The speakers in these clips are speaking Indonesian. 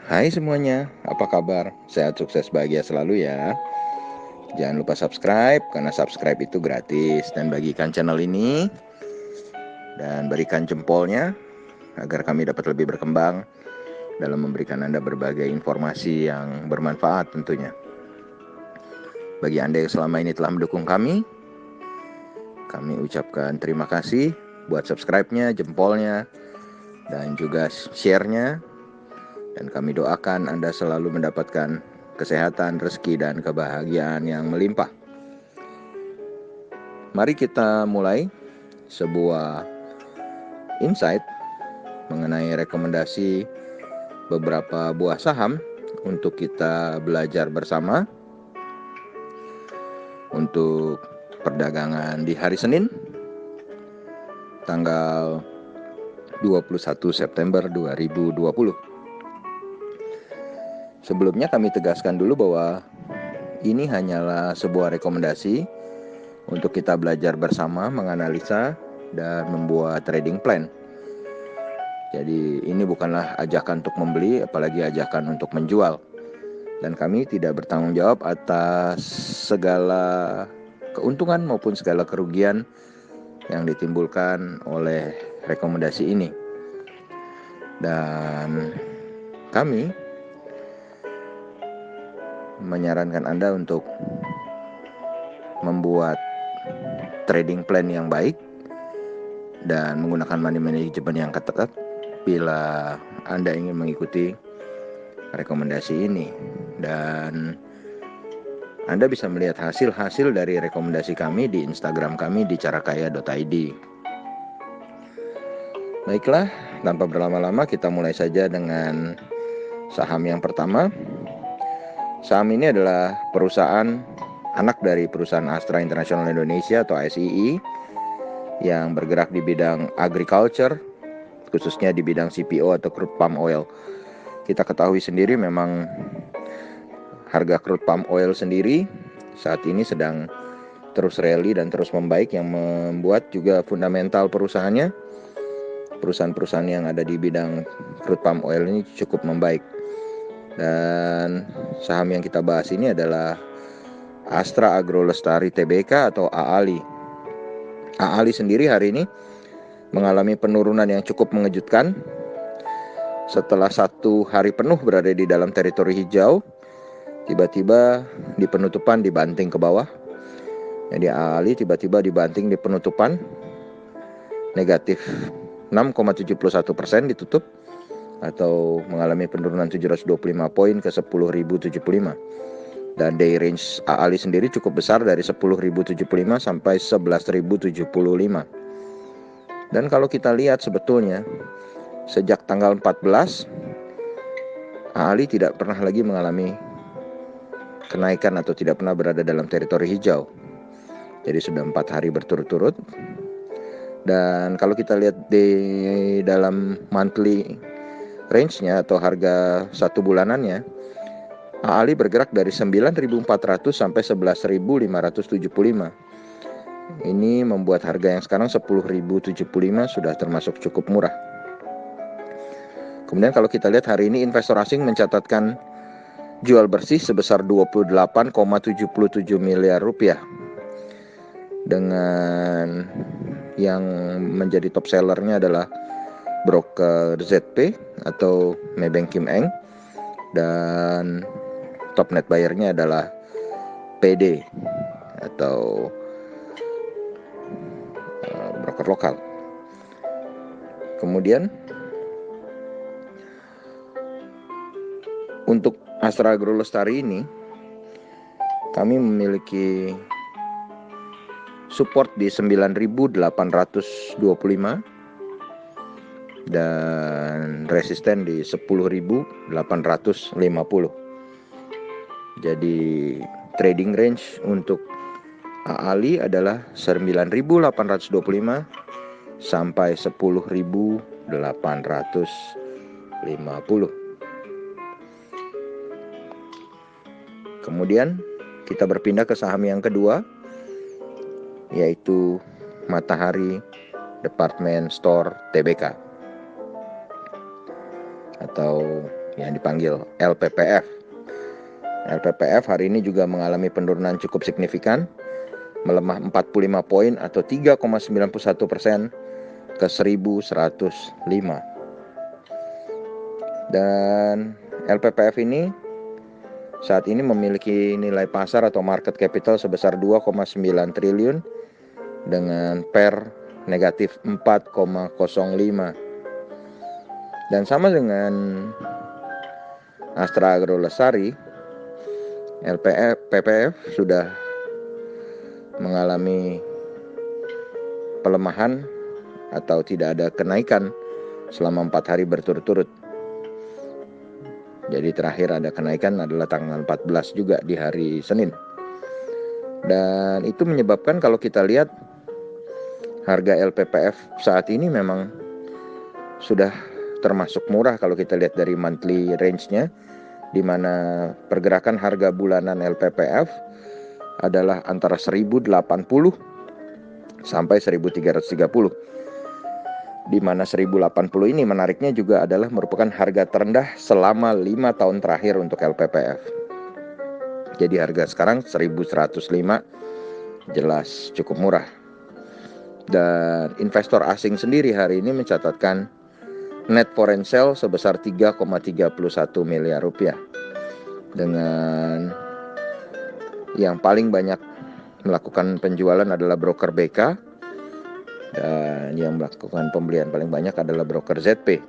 Hai semuanya, apa kabar? Sehat, sukses, bahagia selalu ya. Jangan lupa subscribe, karena subscribe itu gratis. Dan bagikan channel ini, dan berikan jempolnya, agar kami dapat lebih berkembang dalam memberikan Anda berbagai informasi yang bermanfaat tentunya. Bagi Anda yang selama ini telah mendukung kami ucapkan terima kasih buat subscribe-nya, jempolnya, dan juga share-nya. Dan kami doakan Anda selalu mendapatkan kesehatan, rezeki, dan kebahagiaan yang melimpah. Mari kita mulai sebuah insight mengenai rekomendasi beberapa buah saham untuk kita belajar bersama untuk perdagangan di hari Senin tanggal 21 September 2020. Sebelumnya kami tegaskan dulu bahwa ini hanyalah sebuah rekomendasi untuk kita belajar bersama, menganalisa, dan membuat trading plan. Jadi ini bukanlah ajakan untuk membeli, apalagi ajakan untuk menjual. Dan kami tidak bertanggung jawab atas segala keuntungan maupun segala kerugian yang ditimbulkan oleh rekomendasi ini. Dan kami menyarankan Anda untuk membuat trading plan yang baik dan menggunakan money management yang ketat bila Anda ingin mengikuti rekomendasi ini. Dan Anda bisa melihat hasil-hasil dari rekomendasi kami di Instagram kami di carakaya.id. Baiklah, tanpa berlama-lama kita mulai saja dengan saham yang pertama. Saham ini adalah perusahaan anak dari perusahaan Astra International Indonesia atau ASII yang bergerak di bidang agriculture, khususnya di bidang CPO atau crude palm oil. Kita ketahui sendiri memang harga crude palm oil sendiri saat ini sedang terus rally dan terus membaik, yang membuat juga fundamental perusahaannya, perusahaan-perusahaan yang ada di bidang crude palm oil ini cukup membaik. Dan saham yang kita bahas ini adalah Astra Agro Lestari Tbk atau AALI. AALI sendiri hari ini mengalami penurunan yang cukup mengejutkan. Setelah 1 hari penuh berada di dalam teritori hijau, tiba-tiba di penutupan dibanting ke bawah. Jadi AALI tiba-tiba dibanting di penutupan negatif 6,71% ditutup, atau mengalami penurunan 725 poin ke 10.075. Dan day range AALI sendiri cukup besar dari 10.075 sampai 11.075. Dan kalau kita lihat sebetulnya sejak tanggal 14 AALI tidak pernah lagi mengalami kenaikan atau tidak pernah berada dalam teritori hijau. Jadi sudah 4 hari berturut-turut. Dan kalau kita lihat di dalam monthly range-nya atau harga 1 bulanannya, AALI bergerak dari 9.400 sampai 11.575. Ini membuat harga yang sekarang 10.075 sudah termasuk cukup murah. Kemudian kalau kita lihat hari ini investor asing mencatatkan jual bersih sebesar 28,77 miliar rupiah. Dengan yang menjadi top sellernya adalah broker ZP atau Maybank Kim Eng, dan top net buyer-nya adalah PD atau broker lokal. Kemudian untuk Astra Agro Lestari ini kami memiliki support di 9.825 dan resisten di 10.850. Jadi trading range untuk AALI adalah 9.825 sampai 10.850. Kemudian kita berpindah ke saham yang kedua, yaitu Matahari Department Store Tbk atau yang dipanggil LPPF. LPPF hari ini juga mengalami penurunan cukup signifikan, melemah 45 poin atau 3,91% ke 1105. Dan LPPF ini saat ini memiliki nilai pasar atau market capital sebesar 2,9 triliun dengan PER negatif 4,05. Dan sama dengan Astra Agro Lestari, PPF sudah mengalami pelemahan atau tidak ada kenaikan selama 4 hari berturut-turut. Jadi terakhir ada kenaikan adalah tanggal 14 juga di hari Senin. Dan itu menyebabkan kalau kita lihat harga LPPF saat ini memang sudah termasuk murah kalau kita lihat dari monthly range-nya, di mana pergerakan harga bulanan LPPF adalah antara 1080 sampai 1330. Di mana 1080 ini menariknya juga adalah merupakan harga terendah selama 5 tahun terakhir untuk LPPF. Jadi harga sekarang 1105 jelas cukup murah. Dan investor asing sendiri hari ini mencatatkan net foreign sale sebesar 3,31 miliar rupiah. Dengan yang paling banyak melakukan penjualan adalah broker BK, dan yang melakukan pembelian paling banyak adalah broker ZP.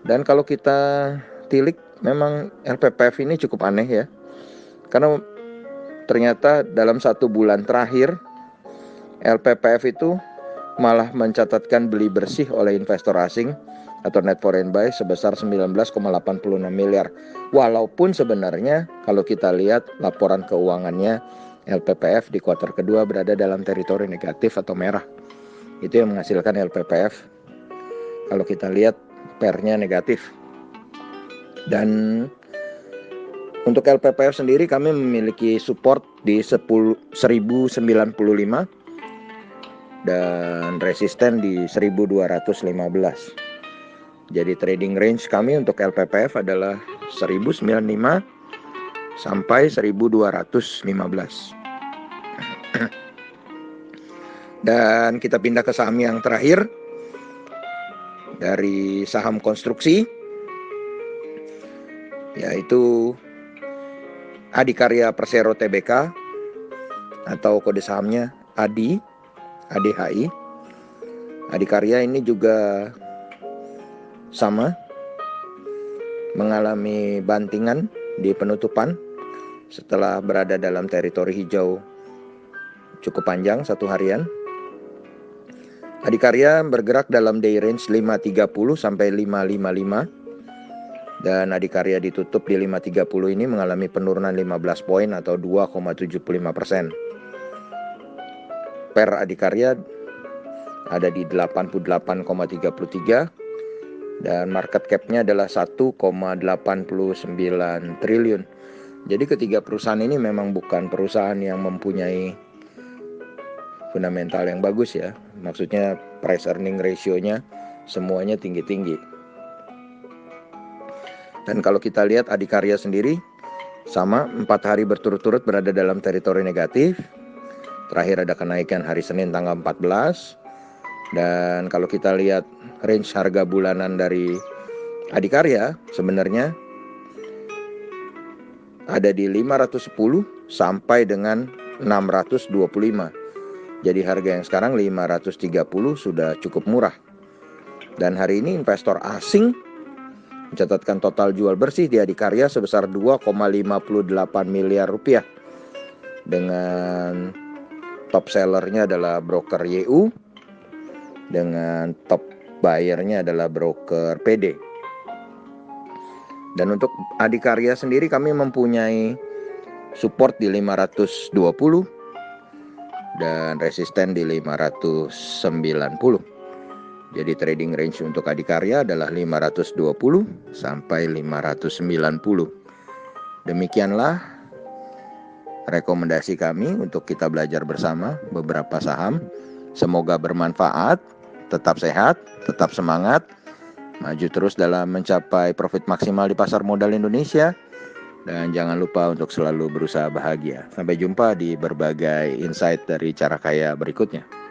Dan kalau kita tilik, memang LPPF ini cukup aneh ya, karena ternyata dalam 1 bulan terakhir LPPF itu malah mencatatkan beli bersih oleh investor asing atau net foreign buy sebesar 19,86 miliar. Walaupun sebenarnya kalau kita lihat laporan keuangannya, LPPF di kuartal kedua berada dalam teritori negatif atau merah. Itu yang menghasilkan LPPF kalau kita lihat PER-nya negatif. Dan untuk LPPF sendiri kami memiliki support di 1095 dan resisten di 1215. Jadi trading range kami untuk LPPF adalah 1095 sampai 1215. Dan kita pindah ke saham yang terakhir, dari saham konstruksi, yaitu Adikarya Persero Tbk atau kode sahamnya ADHI. Adikarya ini juga sama mengalami bantingan di penutupan setelah berada dalam teritori hijau cukup panjang 1 harian. Adikarya bergerak dalam day range 530 sampai 555, dan Adikarya ditutup di 530 ini mengalami penurunan 15 poin atau 2,75%. PER Adikarya ada di 88,33 dan market cap-nya adalah 1,89 triliun. Jadi ketiga perusahaan ini memang bukan perusahaan yang mempunyai fundamental yang bagus ya. Maksudnya price earning ratio-nya semuanya tinggi-tinggi. Dan kalau kita lihat Adikarya sendiri sama 4 hari berturut-turut berada dalam teritori negatif. Terakhir ada kenaikan hari Senin tanggal 14. Dan kalau kita lihat range harga bulanan dari Adikarya sebenarnya ada di 510 sampai dengan 625. Jadi harga yang sekarang 530 sudah cukup murah. Dan hari ini investor asing mencatatkan total jual bersih di Adikarya sebesar 2,58 miliar rupiah. Dengan top sellernya adalah broker YU, dengan top buyernya adalah broker PD. Dan untuk Adikarya sendiri kami mempunyai support di 520 dan resisten di 590. Jadi trading range untuk Adikarya adalah 520 sampai 590. Demikianlah rekomendasi kami untuk kita belajar bersama beberapa saham. Semoga bermanfaat, tetap sehat, tetap semangat. maju terus dalam mencapai profit maksimal di pasar modal Indonesia. Dan jangan lupa untuk selalu berusaha bahagia. Sampai jumpa di berbagai insight dari Cara Kaya berikutnya.